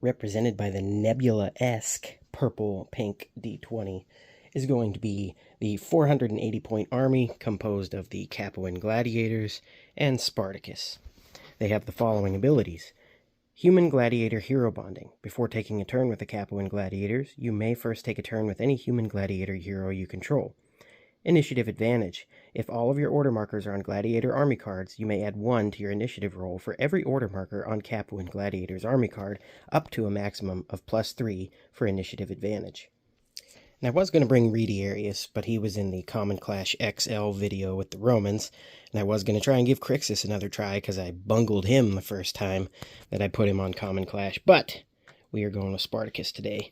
represented by the nebula-esque purple-pink D20, is going to be the 480-point army composed of the Capuan Gladiators and Spartacus. They have the following abilities. Human Gladiator Hero Bonding. Before taking a turn with the Capuan Gladiators, you may first take a turn with any Human Gladiator hero you control. Initiative Advantage. If all of your order markers are on Gladiator Army cards, you may add 1 to your initiative roll for every order marker on Capuan Gladiator's Army card, up to a maximum of +3 for Initiative Advantage. And I was going to bring Retiarius, but he was in the Common Clash XL video with the Romans, and I was going to try and give Crixus another try because I bungled him the first time that I put him on Common Clash, but we are going with Spartacus today,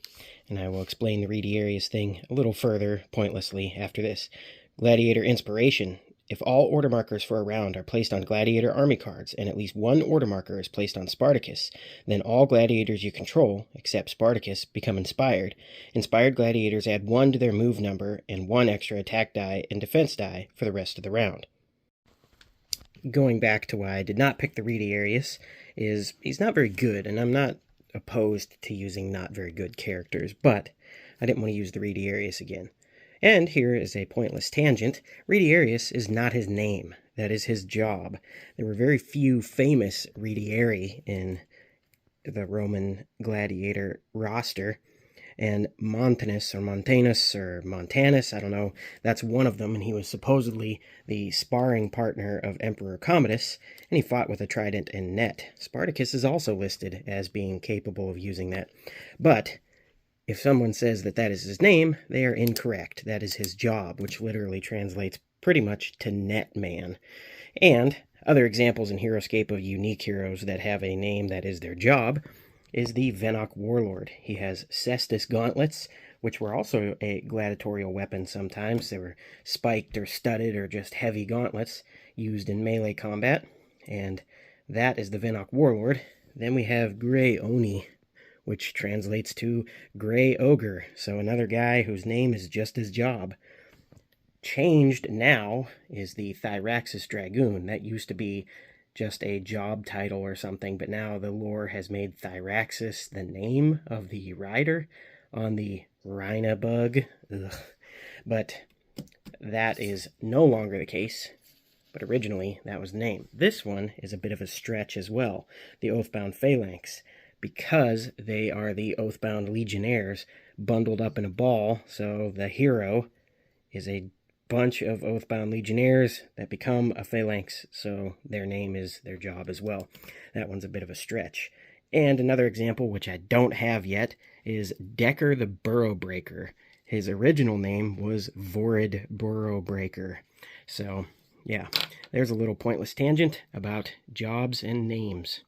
and I will explain the Retiarius thing a little further, pointlessly, after this. Gladiator Inspiration. If all order markers for a round are placed on Gladiator Army cards, and at least 1 order marker is placed on Spartacus, then all Gladiators you control, except Spartacus, become inspired. Inspired Gladiators add 1 to their move number and 1 extra attack die and defense die for the rest of the round. Going back to why I did not pick the Retiarius, is he's not very good, and I'm not opposed to using not very good characters, but I didn't want to use the Retiarius again. And here is a pointless tangent. Retiarius is not his name. That is his job. There were very few famous Retiarii in the Roman gladiator roster, and Montanus, or Montanus, or Montanus, I don't know, that's one of them, and he was supposedly the sparring partner of Emperor Commodus, and he fought with a trident and net. Spartacus is also listed as being capable of using that, but if someone says that that is his name, they are incorrect. That is his job, which literally translates pretty much to net man. And other examples in Heroscape of unique heroes that have a name that is their job is the Venok Warlord. He has cestus gauntlets, which were also a gladiatorial weapon sometimes. They were spiked or studded or just heavy gauntlets used in melee combat. And that is the Venok Warlord. Then we have Grey Oni, which translates to Grey Ogre, so another guy whose name is just his job. Changed now is the Thyraxis Dragoon. That used to be just a job title or something, but now the lore has made Thyraxis the name of the rider on the Rhina bug. Ugh. But that is no longer the case, but originally that was the name. This one is a bit of a stretch as well, the Oathbound Phalanx, because they are the Oathbound Legionnaires bundled up in a ball, so the hero is a bunch of Oathbound Legionnaires that become a phalanx, so their name is their job as well. That one's a bit of a stretch. And another example, which I don't have yet, is Decker the Burrow Breaker. His original name was Vorid Burrow Breaker. So, yeah, there's a little pointless tangent about jobs and names.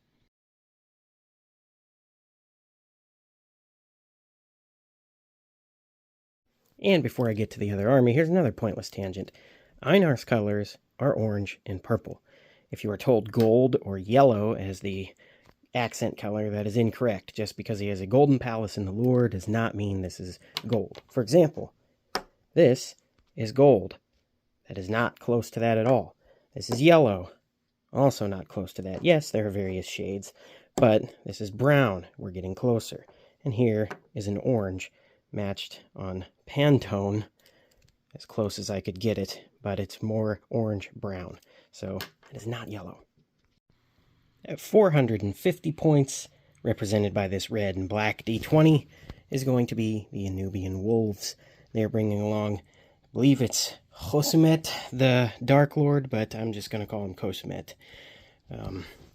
And before I get to the other army, here's another pointless tangent. Einar's colors are orange and purple. If you are told gold or yellow as the accent color, that is incorrect. Just because he has a golden palace in the lore does not mean this is gold. For example, this is gold. That is not close to that at all. This is yellow. Also not close to that. Yes, there are various shades, but this is brown. We're getting closer. And here is an orange, matched on Pantone, as close as I could get it, but it's more orange-brown, so it is not yellow. At 450 points, represented by this red and black D20, is going to be the Anubian Wolves. They're bringing along, I believe it's Hosumet, the Dark Lord, but I'm just going to call him Kosumet.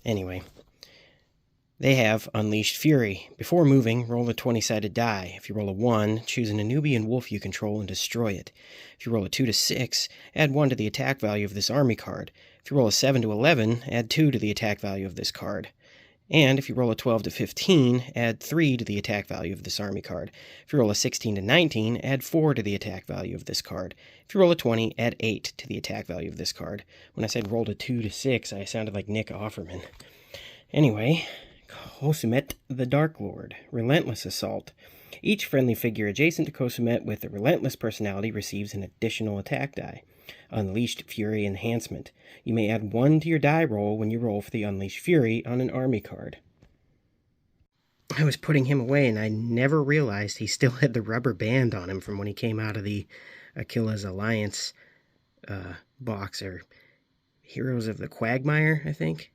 Anyway, they have Unleashed Fury. Before moving, roll a 20-sided die. If you roll a 1, choose an Anubian wolf you control and destroy it. If you roll a 2 to 6, add 1 to the attack value of this army card. If you roll a 7 to 11, add 2 to the attack value of this card. And if you roll a 12 to 15, add 3 to the attack value of this army card. If you roll a 16 to 19, add 4 to the attack value of this card. If you roll a 20, add 8 to the attack value of this card. When I said rolled a 2 to 6, I sounded like Nick Offerman. Anyway, Kosumet the Dark Lord. Relentless Assault. Each friendly figure adjacent to Kosumet with a relentless personality receives an additional attack die. Unleashed Fury Enhancement. You may add 1 to your die roll when you roll for the Unleashed Fury on an army card. I was putting him away, and I never realized he still had the rubber band on him from when he came out of the Achilles Alliance box, or Heroes of the Quagmire, I think.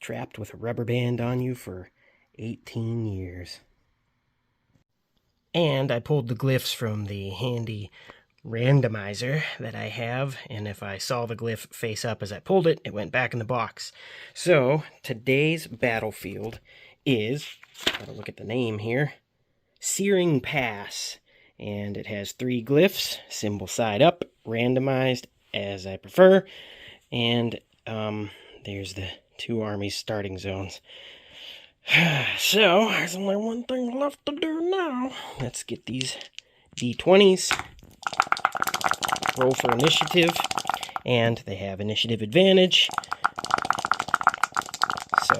Trapped with a rubber band on you for 18 years. And I pulled the glyphs from the handy randomizer that I have, and if I saw the glyph face up as I pulled it, it went back in the box. So today's battlefield is, gotta look at the name here, Searing Pass, and it has 3 glyphs, symbol side up, randomized as I prefer, and there's the 2 armies starting zones. So there's only one thing left to do now. Let's get these D20s. Roll for initiative, and they have initiative advantage. So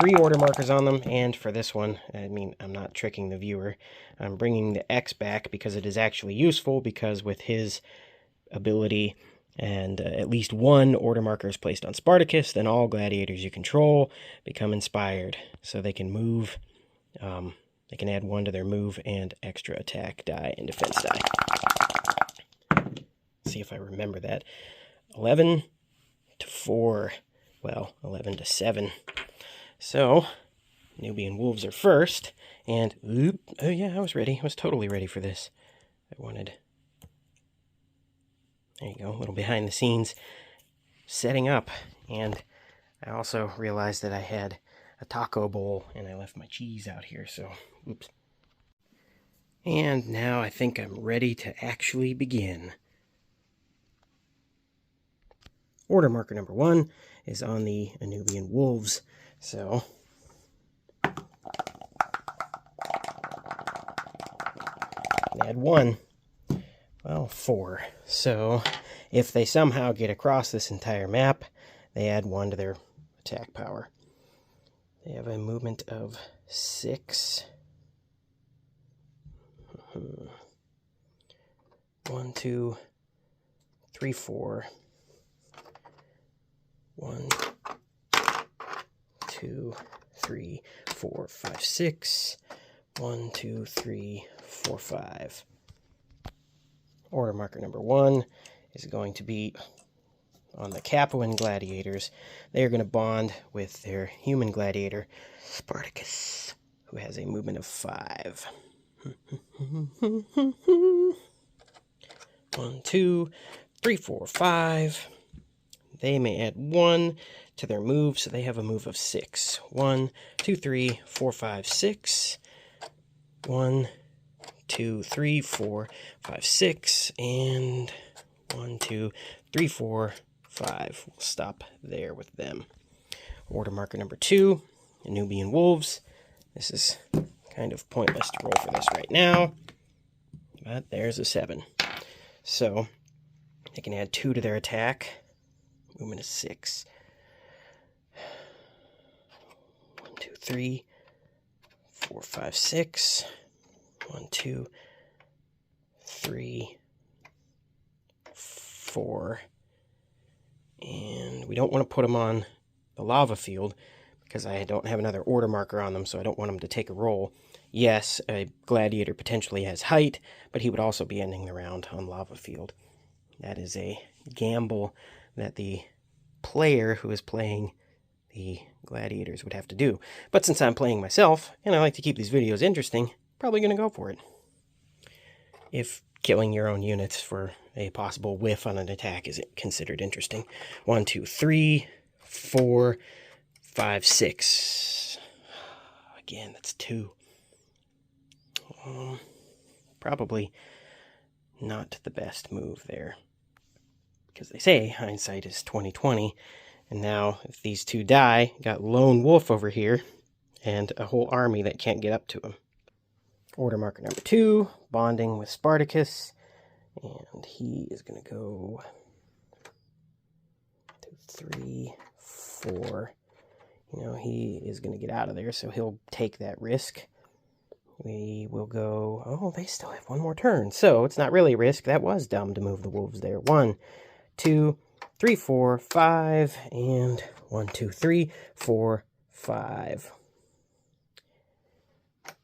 3 order markers on them, and for this one, I mean, I'm not tricking the viewer. I'm bringing the X back because it is actually useful, because with his ability and at least 1 order marker is placed on Spartacus, then all gladiators you control become inspired, so they can move. They can add 1 to their move and extra attack die and defense die. See if I remember that. 11 to 4. Well, 11 to 7. So, Anubian wolves are first. And, oh yeah, I was ready. I was totally ready for this. There you go, a little behind the scenes setting up. And I also realized that I had a taco bowl and I left my cheese out here, so, oops. And now I think I'm ready to actually begin. Order marker number 1 is on the Anubian wolves, so add 1. Well, 4. So if they somehow get across this entire map, they add 1 to their attack power. They have a movement of 6. 1, 2, 3, 4. 1, 2, 3, 4, 5, 6. 1, 2, 3, 4, 5. Order marker number 1 is going to be on the Capuan Gladiators. They are going to bond with their human gladiator, Spartacus, who has a movement of 5. 1, 2, 3, 4, 5. They may add 1 to their move, so they have a move of 6. 1, 2, 3, 4, 5, 6. 1, 2, 3, 4, 5, 6. And 1, 2, 3, 4, 5. We'll stop there with them. Order marker number 2, Anubian wolves. This is kind of pointless to roll for this right now, but there's a 7. So they can add 2 to their attack. Movement is 6. 1, 2, 3, 4, 5, 6. 1, 2, 3, 4. And we don't want to put them on the lava field because I don't have another order marker on them, so I don't want them to take a roll. Yes, a gladiator potentially has height, but he would also be ending the round on lava field. That is a gamble that the player who is playing the gladiators would have to do. But since I'm playing myself, and I like to keep these videos interesting, probably going to go for it. If killing your own units for a possible whiff on an attack is considered interesting. 1, 2, 3, 4, 5, 6. Again, that's 2. Probably not the best move there, because they say hindsight is 20/20, and now if these 2 die, got lone wolf over here and a whole army that can't get up to him. Order marker number 2, bonding with Spartacus, and he is going to go 2, 3, 4. You know, he is going to get out of there, so he'll take that risk. We will go, oh, they still have 1 more turn, so it's not really a risk. That was dumb to move the wolves there. 1, 2, 3, 4, 5, and 1, 2, 3, 4, 5.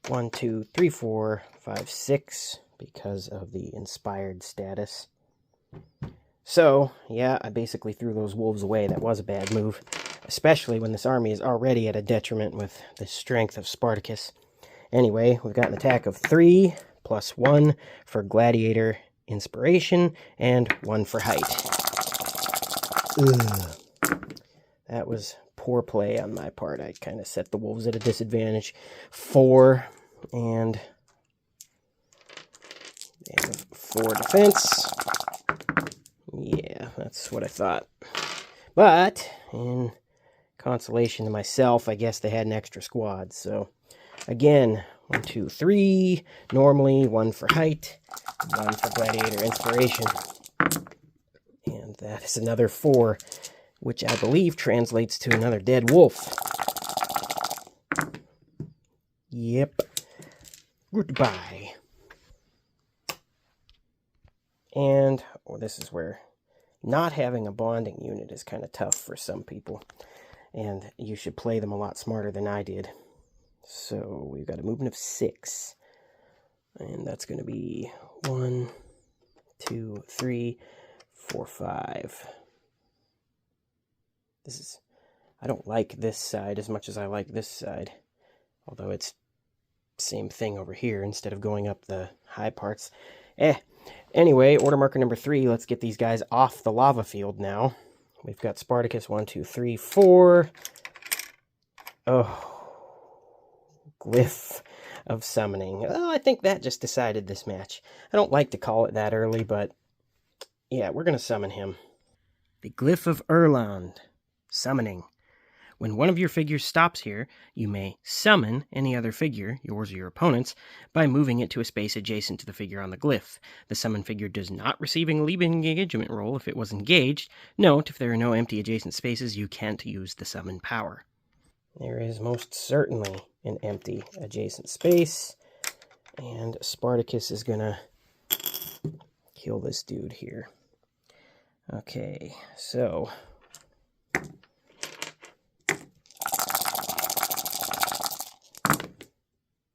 1, 2, 3, 4, 5, 6 because of the inspired status. So, yeah, I basically threw those wolves away. That was a bad move, especially when this army is already at a detriment with the strength of Spartacus. Anyway, we've got an attack of 3 plus 1 for gladiator inspiration and 1 for height. Ugh. That was poor play on my part. I kind of set the wolves at a disadvantage. 4 and 4 defense. Yeah, that's what I thought. But, in consolation to myself, I guess they had an extra squad. So, again, 1, 2, 3. Normally, 1 for height, 1 for gladiator inspiration. And that is another 4, which I believe translates to another dead wolf. Yep. Goodbye. And this is where not having a bonding unit is kind of tough for some people. And you should play them a lot smarter than I did. So we've got a movement of 6. And that's going to be 1, 2, 3, 4, 5. I don't like this side as much as I like this side. Although it's same thing over here instead of going up the high parts. Anyway, order marker number 3. Let's get these guys off the lava field now. We've got Spartacus 1, 2, 3, 4. Oh, glyph of summoning. Well, I think that just decided this match. I don't like to call it that early, but yeah, we're going to summon him. The glyph of Erland. Summoning. When one of your figures stops here, you may summon any other figure, yours or your opponent's, by moving it to a space adjacent to the figure on the glyph. The summoned figure does not receive a leaving engagement roll if it was engaged. Note, if there are no empty adjacent spaces, you can't use the summon power. There is most certainly an empty adjacent space, and Spartacus is going to kill this dude here. Okay, so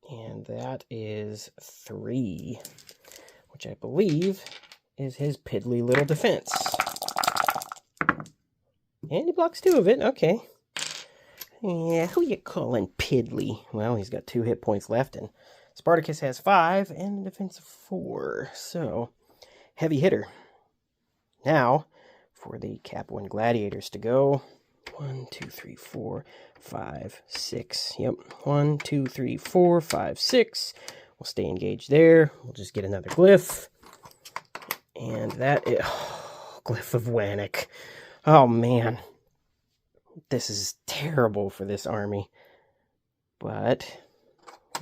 and that is 3, which I believe is his piddly little defense. And he blocks 2 of it, okay. Yeah, who you calling piddly? Well, he's got 2 hit points left, and Spartacus has 5 and a defense of 4. So, heavy hitter. Now, for the Capuan Gladiators to go. 1, 2, 3, 4, 5, 6. Yep. 1, 2, 3, 4, 5, 6. We'll stay engaged there. We'll just get another glyph. And that is... Oh, glyph of Wanik. Oh, man. This is terrible for this army. But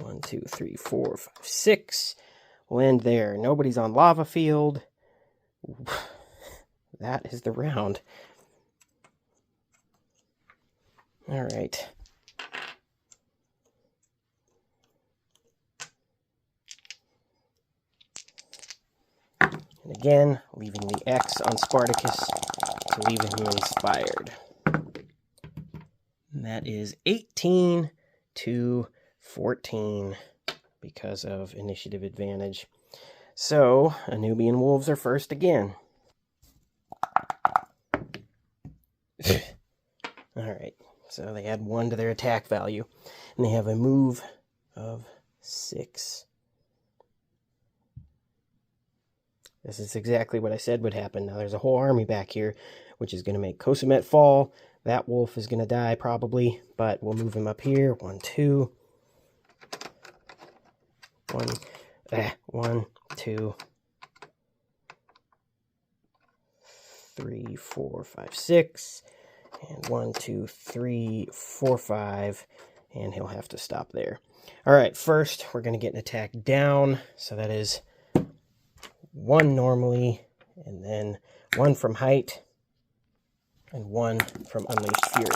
1, 2, 3, 4, 5, 6. We'll end there. Nobody's on lava field. That is the round. All right. And again, leaving the X on Spartacus to leave him inspired. And that is 18 to 14 because of initiative advantage. So, Anubian wolves are first again. Alright, so they add 1 to their attack value. And they have a move of 6. This is exactly what I said would happen. Now there's a whole army back here, which is going to make Kosumet fall. That wolf is going to die probably, but we'll move him up here. 1, 2. 1, 2, 3, 4, 5, 6. And 1, 2, 3, 4, 5. And he'll have to stop there. Alright, first we're going to get an attack down. So that is 1 normally, and then 1 from height, and 1 from Unleashed Fury.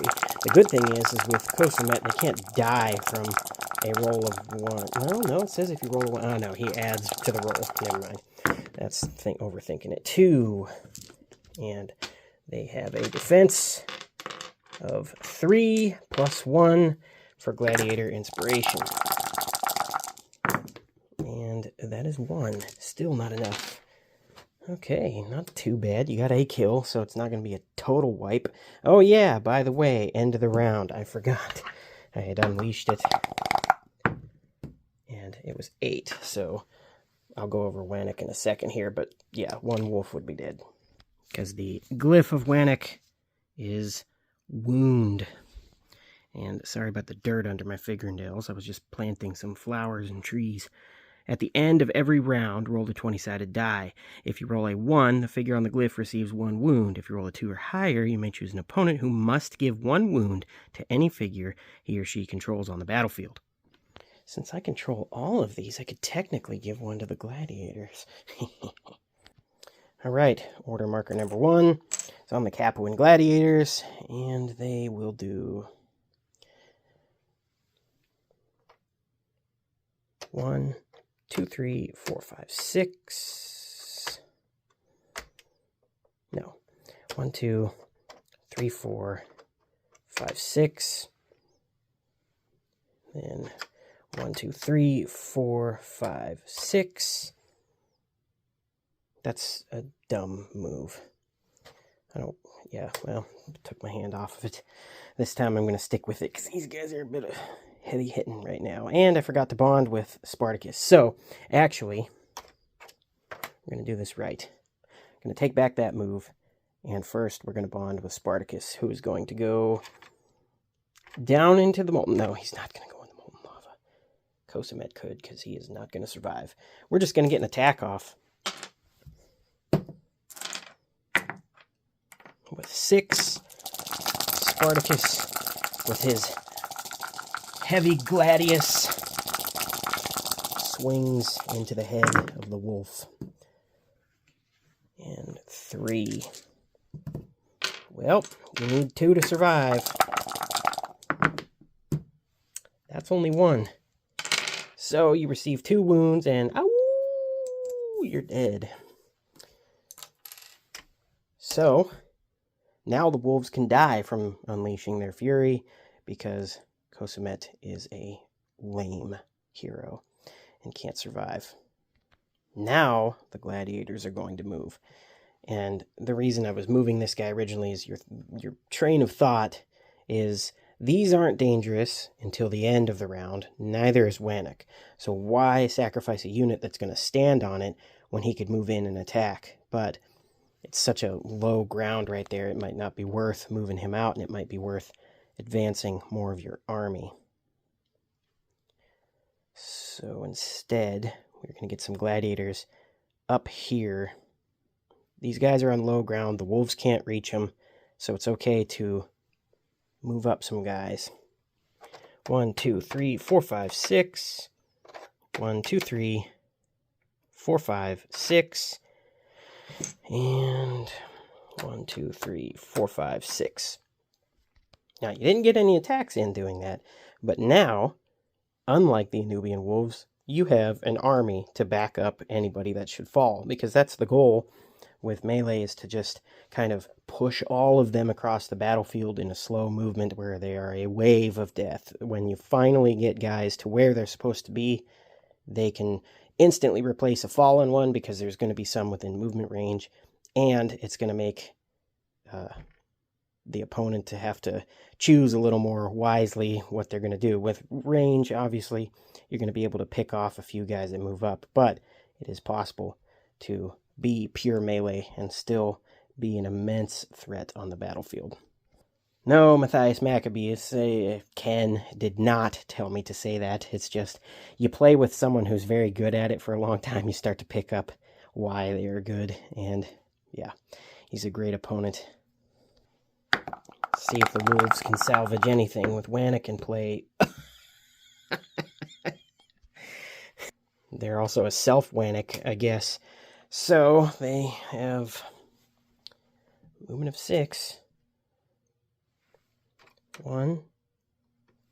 The good thing is with Kosumet, they can't die from a roll of 1. No, it says if you roll 1. Oh, no, he adds to the roll. Never mind. That's overthinking it. 2. And they have a defense of 3 plus 1 for Gladiator Inspiration. is 1. Still not enough. Okay, not too bad. You got a kill, so it's not going to be a total wipe. Oh yeah, by the way, end of the round. I forgot. I had unleashed it. And it was 8, so I'll go over Wannock in a second here. But yeah, 1 wolf would be dead. Because the glyph of Wannock is wound. And sorry about the dirt under my fingernails. I was just planting some flowers and trees. At the end of every round, roll the 20-sided die. If you roll a 1, the figure on the glyph receives 1 wound. If you roll a 2 or higher, you may choose an opponent who must give 1 wound to any figure he or she controls on the battlefield. Since I control all of these, I could technically give 1 to the gladiators. All right, order marker number 1 is on the Capuan gladiators, and they will do 1, 2, 3, 4, 5, 6. No. 1, 2, 3, 4, 5, 6. Then 1, 2, 3, 4, 5, 6. That's a dumb move. Well, took my hand off of it. This time I'm going to stick with it because these guys are a bit of heavy hitting right now. And I forgot to bond with Spartacus. So, actually, we're going to do this right. I'm going to take back that move. And first, we're going to bond with Spartacus, who is going to go down into the molten... No, he's not going to go in the molten lava. Kosamet could, because he is not going to survive. We're just going to get an attack off. With 6, Spartacus, with his heavy gladius, swings into the head of the wolf. And 3. Well, you need 2 to survive. That's only 1. So you receive 2 wounds and ow, you're dead. So now the wolves can die from unleashing their fury because Kosamet is a lame hero and can't survive. Now the gladiators are going to move. And the reason I was moving this guy originally is your train of thought is these aren't dangerous until the end of the round. Neither is Wannock. So why sacrifice a unit that's going to stand on it when he could move in and attack? But it's such a low ground right there, it might not be worth moving him out, and it might be worth advancing more of your army. So instead, we're going to get some gladiators up here. These guys are on low ground, the wolves can't reach them, so it's okay to move up some guys. 1, 2, 3, 4, 5, 6. 1, 2, 3, 4, 5, 6. And 1, 2, 3, 4, 5, 6. Now, you didn't get any attacks in doing that, but now, unlike the Anubian wolves, you have an army to back up anybody that should fall, because that's the goal with melee, is to just kind of push all of them across the battlefield in a slow movement where they are a wave of death. When you finally get guys to where they're supposed to be, they can instantly replace a fallen one because there's going to be some within movement range, and it's going to make the opponent to have to choose a little more wisely what they're going to do. With range, obviously, you're going to be able to pick off a few guys that move up, but it is possible to be pure melee and still be an immense threat on the battlefield. No, Matthias Maccabeus, Ken did not tell me to say that. It's just, you play with someone who's very good at it for a long time, you start to pick up why they are good, and yeah, he's a great opponent. Let's see if the wolves can salvage anything with Wannock in play. They're also a self-Wannock, I guess. So, they have movement of 6. 1,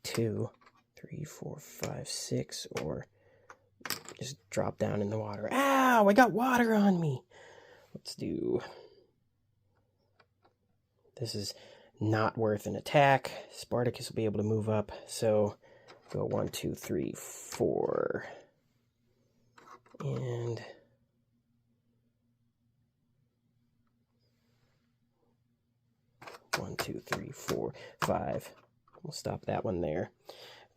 2, 3, 4, 5, 6, or just drop down in the water. Ow, I got water on me. Let's do... This is not worth an attack. Spartacus will be able to move up, so go 1, 2, 3, 4. And one, two, three, four, five. We'll stop that one there.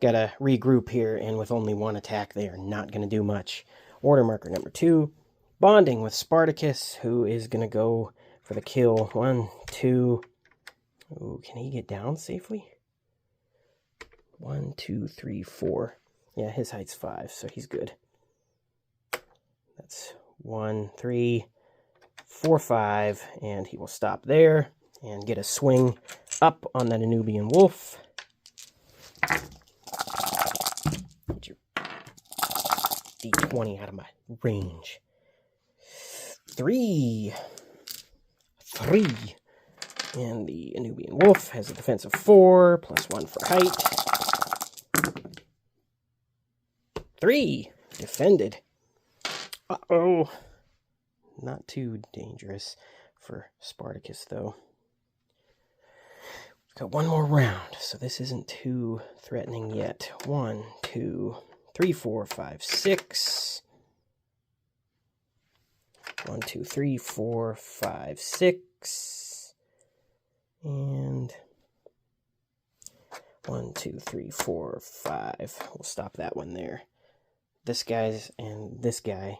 Gotta regroup here, and with only one attack, they are not going to do much. Order marker number 2, bonding with Spartacus, who is going to go for the kill. 1, 2. Ooh, can he get down safely? 1, 2, 3, 4. Yeah, his height's 5, so he's good. That's 1, 3, 4, 5, and he will stop there and get a swing up on that Anubian wolf. Get your D20 out of my range. 3. And the Anubian wolf has a defense of 4, plus 1 for height. 3. Defended. Uh-oh. Not too dangerous for Spartacus, though. We've got one more round, so this isn't too threatening yet. 1, 2, 3, 4, 5, 6. 1, 2, 3, 4, 5, 6. And 1, 2, 3, 4, 5. We'll stop that one there. This guy's and this guy.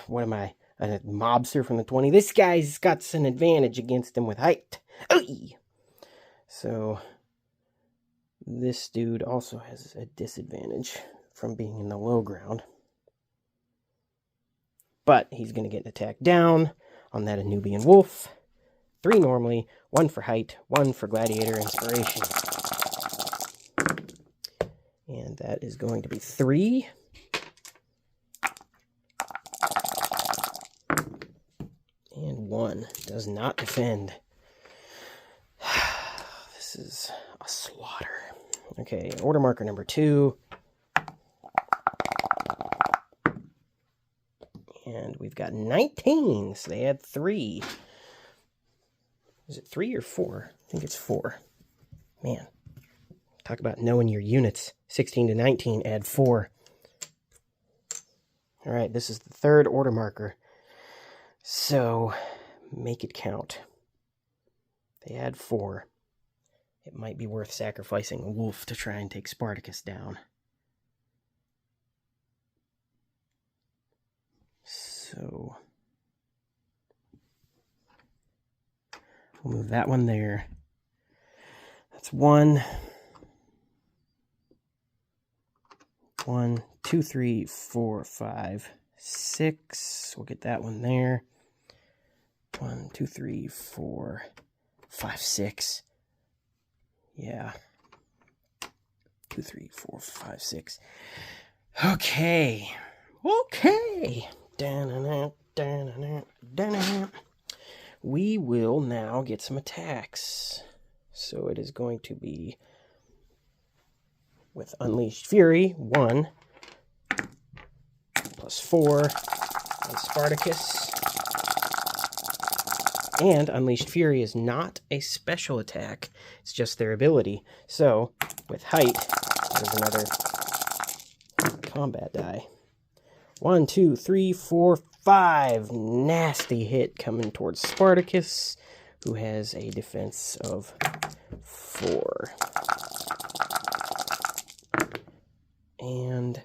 What am I? A mobster from the 20? This guy's got an advantage against him with height. Oy! So this dude also has a disadvantage from being in the low ground. But he's going to get an attack down on that Anubian wolf. 3 normally, 1 for height, 1 for gladiator inspiration. And that is going to be 3. And 1 does not defend. This is a slaughter. Okay, order marker number 2. And we've got 19, so they had 3. Is it 3 or 4? I think it's 4. Man, talk about knowing your units. 16 to 19, add 4. All right, this is the 3rd order marker. So, make it count. They add 4. It might be worth sacrificing a wolf to try and take Spartacus down. So, we'll move that one there. That's 1. 1, 2, 3, 4, 5, 6. We'll get that one there. 1, 2, 3, 4, 5, 6. Yeah. 2, 3, 4, 5, 6. Okay. Okay. We will now get some attacks. So it is going to be with Unleashed Fury, 1, plus 4 on Spartacus. And Unleashed Fury is not a special attack, it's just their ability. So, with height, there's another combat die. 1, 2, 3, 4, 5. Nasty hit coming towards Spartacus, who has a defense of 4. And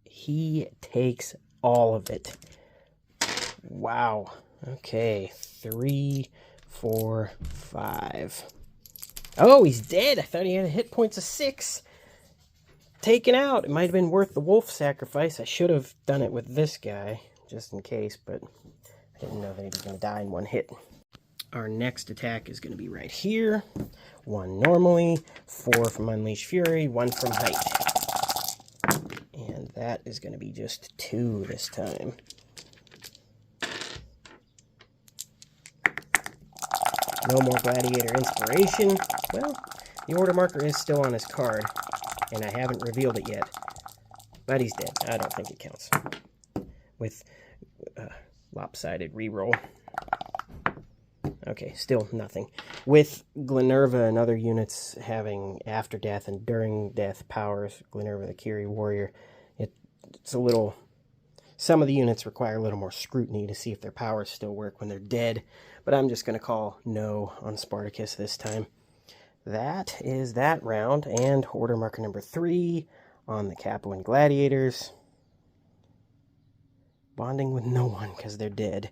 he takes all of it. Wow. Okay. 3, 4, 5. Oh, he's dead. I thought he had hit points of 6. Taken out. It might have been worth the wolf sacrifice. I should have done it with this guy, just in case, but I didn't know that he was going to die in one hit. Our next attack is going to be right here. 1 normally, 4 from Unleashed Fury, 1 from height. And that is going to be just 2 this time. No more Gladiator Inspiration. Well, the order marker is still on his card, and I haven't revealed it yet. But he's dead. I don't think it counts. With lopsided reroll. Okay, still nothing. With Glenerva and other units having after death and during death powers, Glenerva the Kiri warrior, it's a little Some of the units require a little more scrutiny to see if their powers still work when they're dead, but I'm just going to call no on Spartacus this time. That is that round, and order marker number 3 on the Capuan Gladiators. Bonding with no one because they're dead.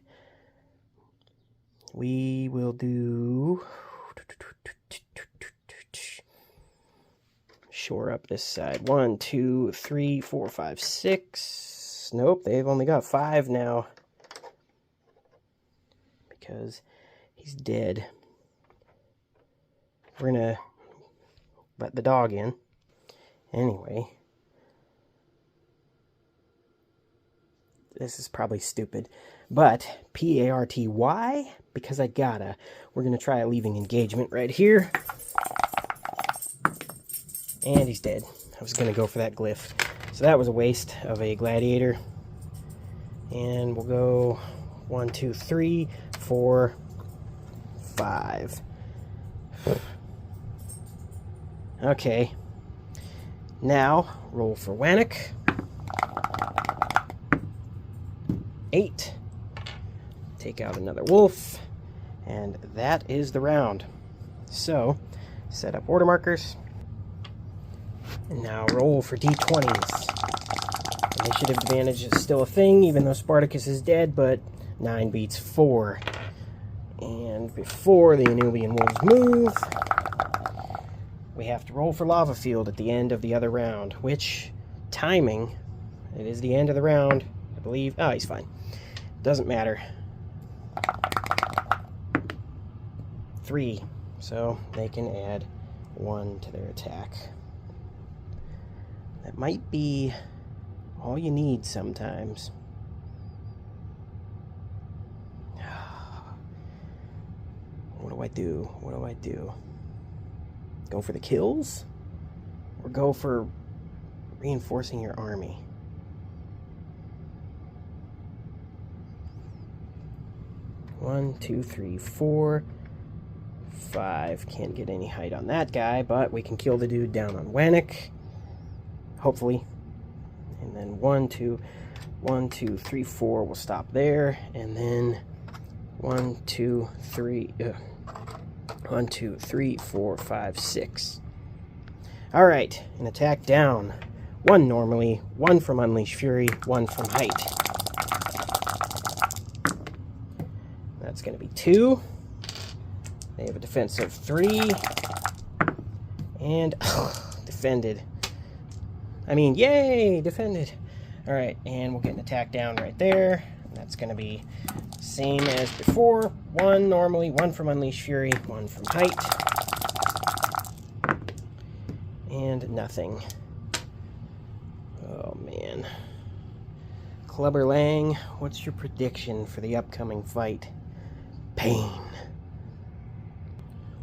We will do... shore up this side. 1, 2, 3, 4, 5, 6. Nope, they've only got 5 now. Because he's dead. We're gonna let the dog in. Anyway. This is probably stupid. But, P-A-R-T-Y, because I gotta. We're gonna try leaving engagement right here. And he's dead. I was gonna go for that glyph. So that was a waste of a gladiator. And we'll go 1, 2, 3, 4, 5. Okay. Now, roll for Wannock. 8. Take out another wolf. And that is the round. So, set up order markers. And now roll for d20s. Initiative advantage is still a thing, even though Spartacus is dead, but 9 beats 4. And before the Anubian wolves move, we have to roll for lava field at the end of the other round, which, timing, it is the end of the round, I believe. Oh, he's fine. Doesn't matter. 3, so they can add 1 to their attack. That might be all you need sometimes. What do I do? What do I do? Go for the kills? Or go for reinforcing your army? One, 2, 3, 4, 5. Can't get any height on that guy, but we can kill the dude down on Wannock. Hopefully. And then 1, 2, 3, 4. We'll stop there. And then 1, 2, 3. 1, 2, 3, 4, 5, 6. All right. An attack down. 1 normally, 1 from Unleash Fury, 1 from Height. That's going to be 2. They have a defense of 3. And defended. I mean, yay, defended. All right, and we'll get an attack down right there. That's going to be same as before. 1 normally, 1 from Unleash Fury, 1 from Height. And nothing. Oh, man. Clubber Lang, what's your prediction for the upcoming fight? Pain.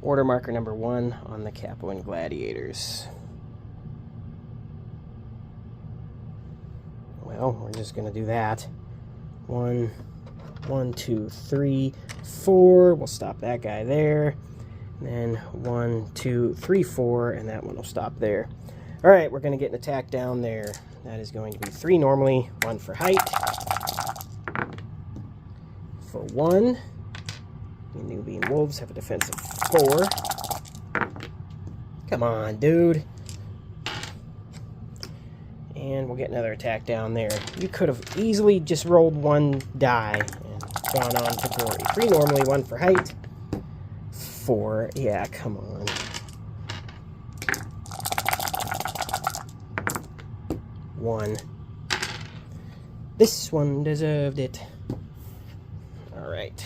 Order marker number 1 on the Capuan Gladiators. Well, we're just going to do that. 1, 2, 3, 4. We'll stop that guy there. And then 1, 2, 3, 4, and that one will stop there. All right, we're going to get an attack down there. That is going to be 3 normally, 1 for Height. For 1, the Anubian wolves have a defense of 4. Come on, dude. And we'll get another attack down there. You could have easily just rolled 1 die and gone on to glory. 3 normally, 1 for Height. 4. Yeah, come on. One. This one deserved it. Alright.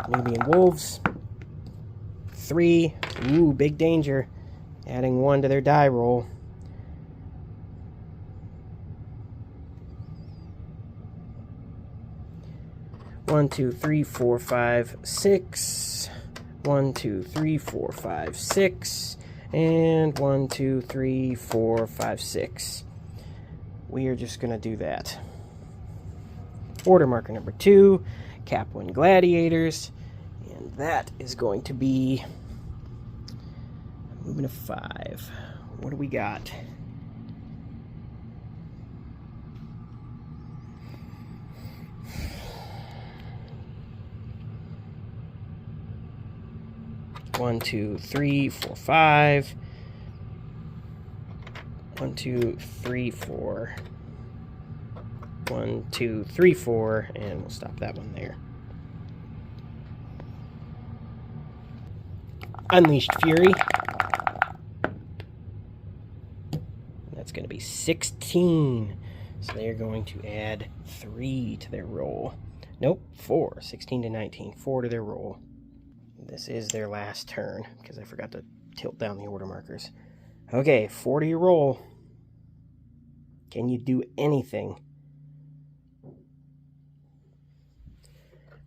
Nubian wolves. 3. Ooh, big danger. Adding 1 to their die roll. One, 2, 3, 4, 5, 6. 1, 2, 3, 4, 5, 6. And 1, 2, 3, 4, 5, 6. We are just going to do that. Order marker number 2, Capuan Gladiators. And that is going to be moving to 5. What do we got? 1, 2, 3, 4, 5. 1, 2, 3, 4. 1, 2, 3, 4, and we'll stop that one there. Unleashed Fury. That's going to be 16. So they are going to add 3 to their roll. Nope, 4. 16 to 19. 4 to their roll. This is their last turn, because I forgot to tilt down the order markers. Okay, 4 to your roll. Can you do anything?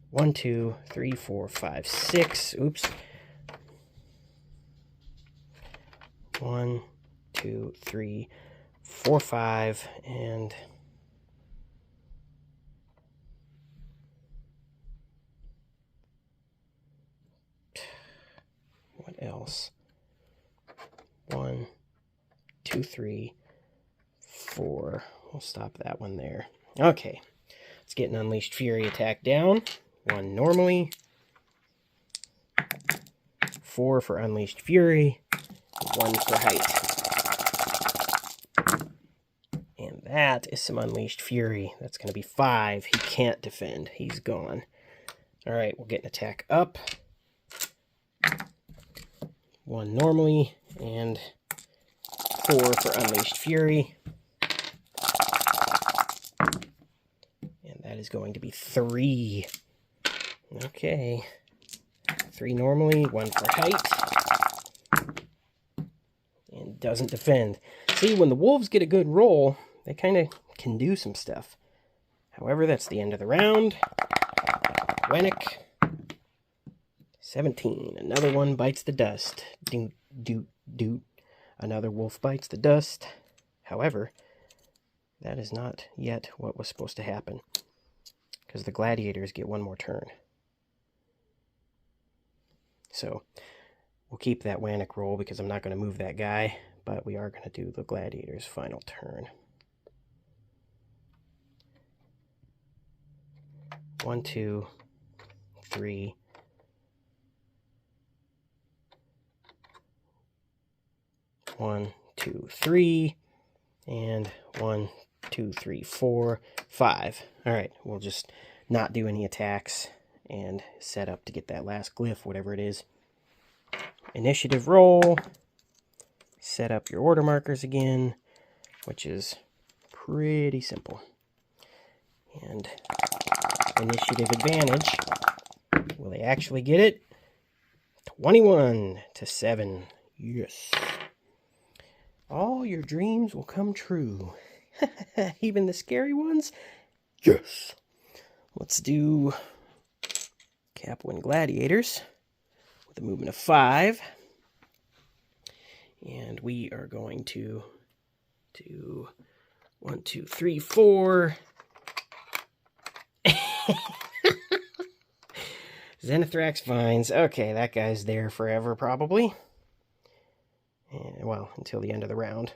1, 2, 3, 4, 5, 6. Oops. 1, 2, 3, 4, 5, and what else? 1, 2, 3, 4. We'll stop that one there. Okay, let's get an Unleashed Fury attack down. 1 normally. 4 for Unleashed Fury. 1 for height. And that is some Unleashed Fury. That's going to be 5. He can't defend. He's gone. Alright, we'll get an attack up. 1 normally, and 4 for Unleashed Fury. And that is going to be 3. Okay. 3 normally, 1 for height. And doesn't defend. See, when the wolves get a good roll, they kind of can do some stuff. However, that's the end of the round. Wennick. 17. Another one bites the dust. Doot, doot, doot. Another wolf bites the dust. However, that is not yet what was supposed to happen, because the gladiators get 1 more turn. So, we'll keep that Wannick roll because I'm not going to move that guy, but we are going to do the gladiators' final turn. 1, 2, 3. 1, 2, 3, and 1, 2, 3, 4, 5. Alright, we'll just not do any attacks and set up to get that last glyph, whatever it is. Initiative roll. Set up your order markers again, which is pretty simple. And initiative advantage. Will they actually get it? 21 to 7. Yes. All your dreams will come true. Even the scary ones? Yes. Let's do Capuan Gladiators with a movement of 5. And we are going to do 1, 2, 3, 4. Zenithrax Vines. Okay, that guy's there forever, probably. And, well, until the end of the round.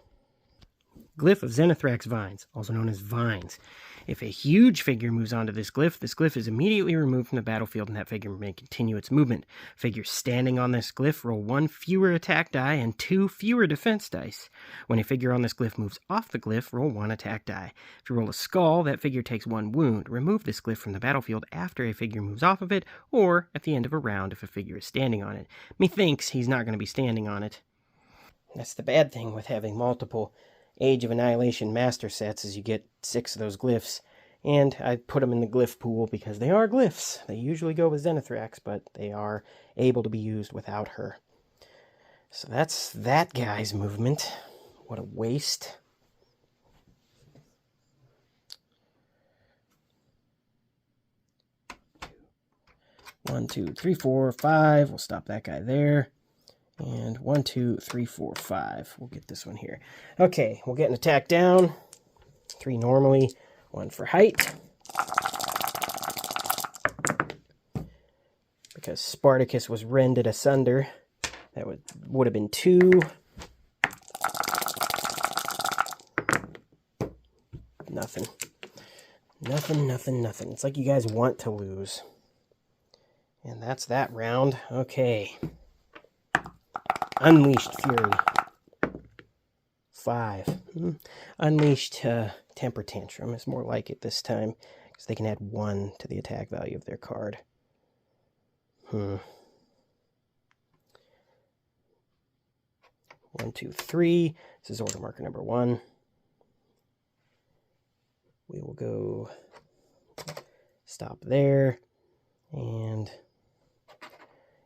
Glyph of Zenithrax Vines, also known as Vines. If a huge figure moves onto this glyph is immediately removed from the battlefield and that figure may continue its movement. Figures standing on this glyph roll 1 fewer attack die and 2 fewer defense dice. When a figure on this glyph moves off the glyph, roll 1 attack die. If you roll a skull, that figure takes 1 wound. Remove this glyph from the battlefield after a figure moves off of it, or at the end of a round if a figure is standing on it. Methinks he's not going to be standing on it. That's the bad thing with having multiple Age of Annihilation master sets, is you get 6 of those glyphs. And I put them in the glyph pool because they are glyphs. They usually go with Zenithrax, but they are able to be used without her. So that's that guy's movement. What a waste. One, 2, 3, 4, 5. We'll stop that guy there. And 1, 2, 3, 4, 5. We'll get this one here. Okay, we'll get an attack down. 3 normally, 1 for height. Because Spartacus was rended asunder. That would have been 2. Nothing. Nothing, nothing, nothing. It's like you guys want to lose. And that's that round. Okay. Unleashed Fury. 5. Unleashed Temper Tantrum is more like it this time, because they can add 1 to the attack value of their card. 1, 2, 3. This is order marker number 1. We will go stop there. And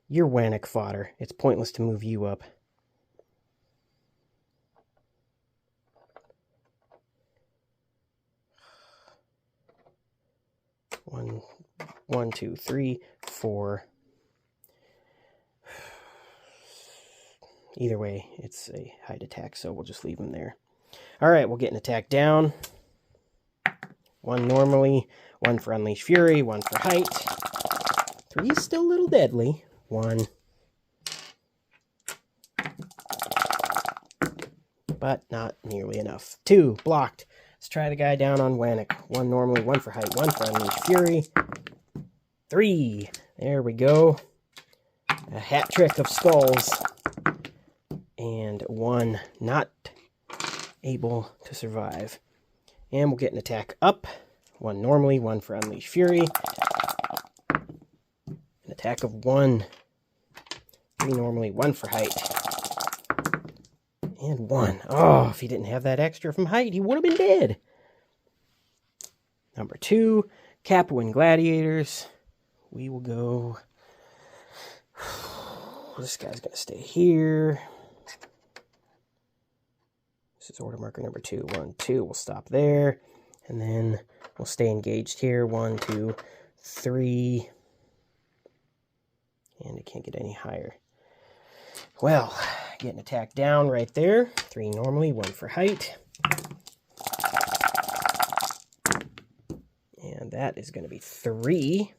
you're Wannick fodder. It's pointless to move you up. One, 2, 3, 4. Either way, it's a height attack, so we'll just leave him there. All right, we'll get an attack down. 1 normally, 1 for Unleash Fury, 1 for height. 3 is still a little deadly. 1. But not nearly enough. 2, blocked. Let's try the guy down on Wannick. 1 normally, 1 for height, 1 for Unleash Fury. 3. There we go. A hat trick of skulls. And 1 not able to survive. And we'll get an attack up. 1 normally, 1 for Unleash Fury. An attack of 1. 3 normally, 1 for height. And 1. Oh, if he didn't have that extra from height, he would have been dead. Number 2, Capuan Gladiators. We will go... This guy's going to stay here. This is order marker number 2. 1, 2. We'll stop there. And then we'll stay engaged here. 1, 2, 3. And it can't get any higher. Well, get an attack down right there. 3 normally, 1 for height. And that is going to be 3.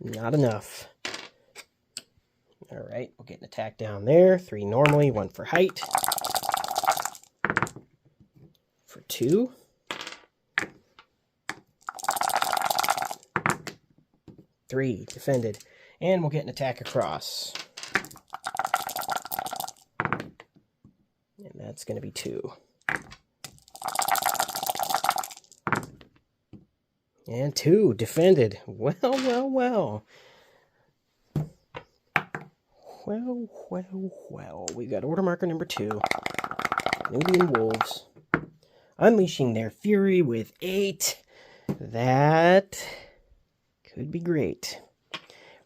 Not enough. All right, we'll get an attack down there. 3 normally, 1 for height. For 2. 3 defended. And we'll get an attack across. And that's going to be 2. And 2 defended. Well, well, well. Well, well, well. We got order marker number 2. Anubian Wolves. Unleashing their fury with 8. That could be great.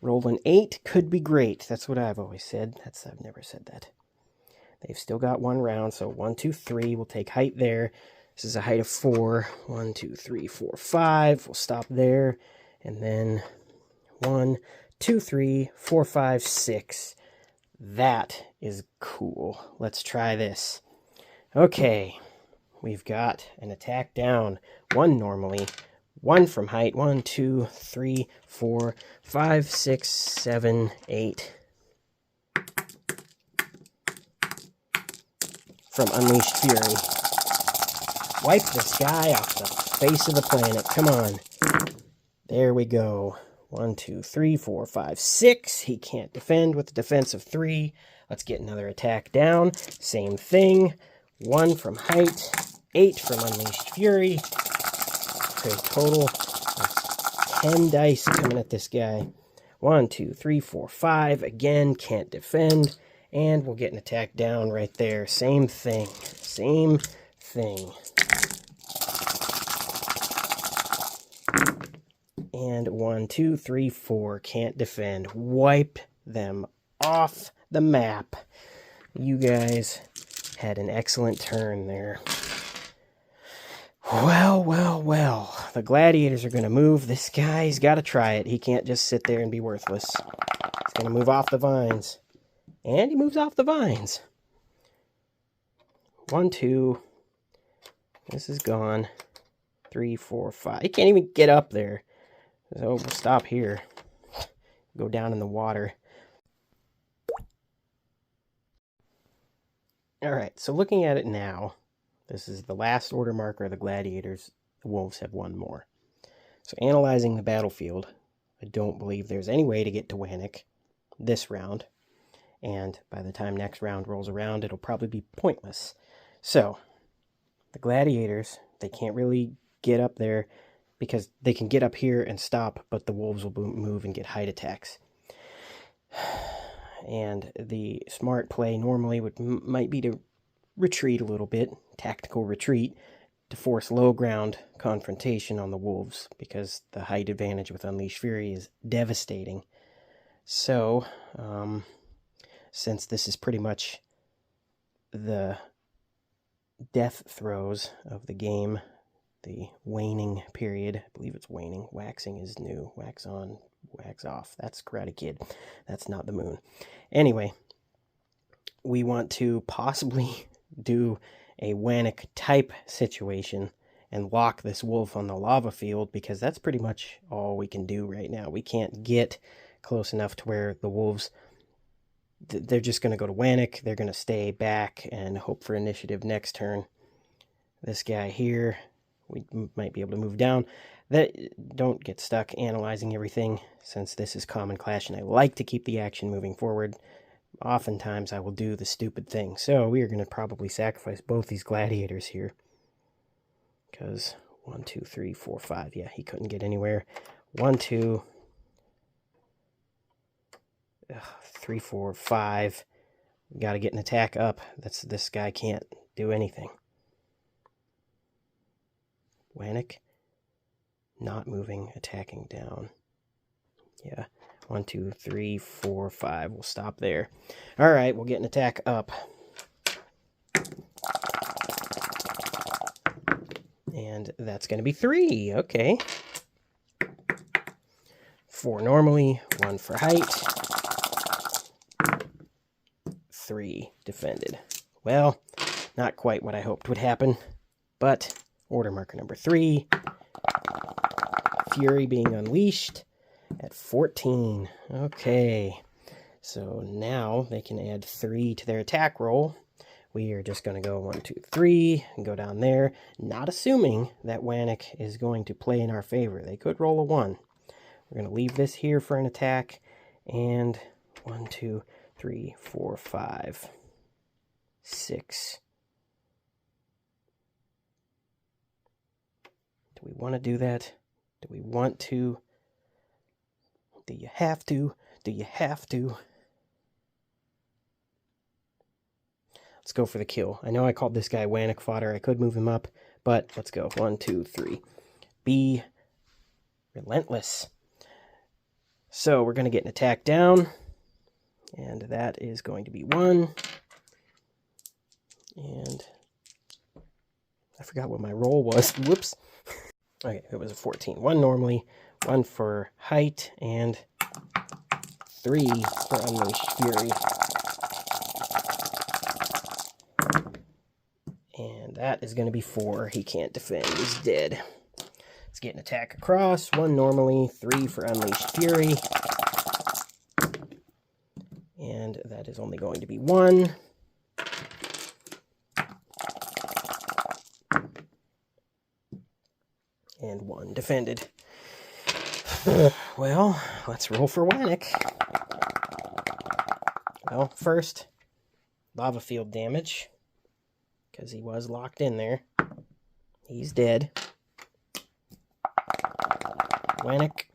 Rolling 8 could be great. That's what I've always said. I've never said that. They've still got 1 round, so 1, 2, 3. We'll take height there. This is a height of 4. 1, 2, 3, 4, 5. We'll stop there. And then 1, 2, 3, 4, 5, 6. That is cool. Let's try this. Okay. We've got an attack down. 1 normally. 1 from height. 1, 2, 3, 4, 5, 6, 7, 8. From Unleashed Fury. Wipe this guy off the face of the planet. Come on. There we go. 1, 2, 3, 4, 5, 6. He can't defend with a defense of 3. Let's get another attack down. Same thing. 1 from height. 8 from Unleashed Fury. Okay, total of 10 dice coming at this guy. 1, 2, 3, 4, 5. Again, can't defend. And we'll get an attack down right there. Same thing. Same thing. And 1, 2, 3, 4. Can't defend. Wipe them off the map. You guys had an excellent turn there. Well, well, well. The Gladiators are going to move. This guy's got to try it. He can't just sit there and be worthless. He's going to move off the vines. And he moves off the vines. 1, 2. This is gone. 3, 4, 5. He can't even get up there. So we'll stop here. Go down in the water. Alright, so looking at it now, this is the last order marker of the Gladiators. The Wolves have 1 more. So analyzing the battlefield, I don't believe there's any way to get to Wannick this round. And by the time next round rolls around, it'll probably be pointless. So, the Gladiators, they can't really get up there because they can get up here and stop, but the wolves will move and get height attacks. And the smart play normally might be to retreat a little bit, tactical retreat, to force low ground confrontation on the wolves, because the height advantage with Unleashed Fury is devastating. So, since this is pretty much the death throes of the game, the waning period, I believe it's waning, waxing is new, wax on, wax off, that's Karate Kid, that's not the moon. Anyway, we want to possibly do a Wannick type situation and lock this wolf on the lava field, because that's pretty much all we can do right now. We can't get close enough to where the wolves, they're just going to go to Wannick, they're going to stay back and hope for initiative next turn. This guy here, we might be able to move down. Don't get stuck analyzing everything, since this is Common Clash and I like to keep the action moving forward. Oftentimes I will do the stupid thing. So we are going to probably sacrifice both these Gladiators here. Because 1, 2, 3, 4, 5. Yeah, he couldn't get anywhere. 1, 2, 3, 4, 5. Got to get an attack up. This guy can't do anything. Wannick, not moving, attacking down. Yeah, 1, 2, 3, 4, 5. We'll stop there. All right, we'll get an attack up. And that's going to be 3. Okay. 4 normally, 1 for height. 3 defended. Well, not quite what I hoped would happen, but order marker number 3. Fury being unleashed at 14. Okay, so now they can add 3 to their attack roll. We are just going to go 1, 2, 3 and go down there, not assuming that Wannick is going to play in our favor. They could roll a 1. We're going to leave this here for an attack, and 1, 2, 3, 4, 5, 6. Do we want to do that? Do we want to? Do you have to? Do you have to? Let's go for the kill. I know I called this guy Wannick fodder. I could move him up, but let's go. 1, 2, 3. Be relentless. So we're going to get an attack down, and that is going to be 1. And I forgot what my roll was. Whoops. Okay, it was a 14. 1 normally, 1 for height, and 3 for Unleashed Fury. And that is going to be 4. He can't defend. He's dead. Let's get an attack across. 1 normally, 3 for Unleashed Fury. And that is only going to be 1. And 1 defended. Well, let's roll for Wannick. Well, first, lava field damage, because he was locked in there. He's dead. Wannick.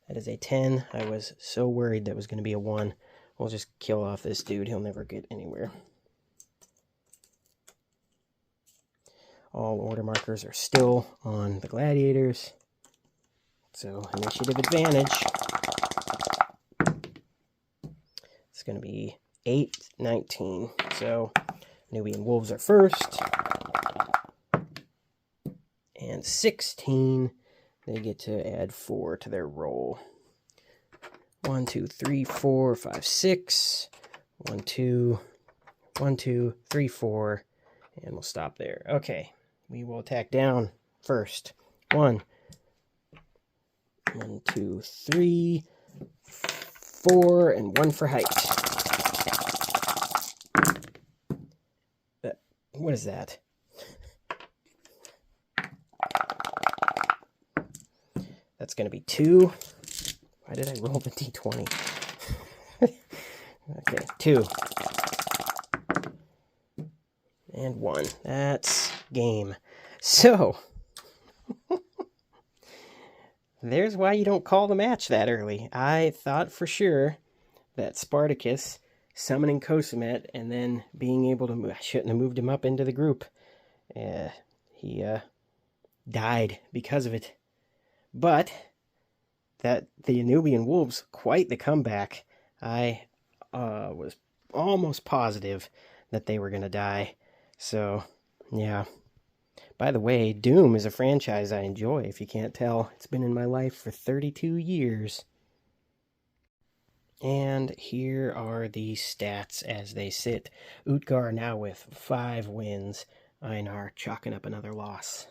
That is a 10. I was so worried that was going to be a 1. We'll just kill off this dude. He'll never get anywhere. All order markers are still on the Gladiators. So, initiative advantage. It's going to be 8, 19. So, Anubian Wolves are first. And 16. They get to add 4 to their roll. 1, 2, 3, 4, 5, 6. 1, 2. 1, 2, 3, 4. And we'll stop there. Okay. We will attack down first. 1, 2, 3, 4, and 1 for height. What is that? That's going to be 2. Why did I roll the d20? Okay, 2. And 1. That's game. So, there's why you don't call the match that early. I thought for sure that Spartacus summoning Kosumet and then being able to move, I shouldn't have moved him up into the group. He died because of it. But that the Anubian Wolves, quite the comeback. I was almost positive that they were going to die. So, yeah. By the way, Doom is a franchise I enjoy, if you can't tell. It's been in my life for 32 years. And here are the stats as they sit. Utgar now with 5 wins. Einar chalking up another loss.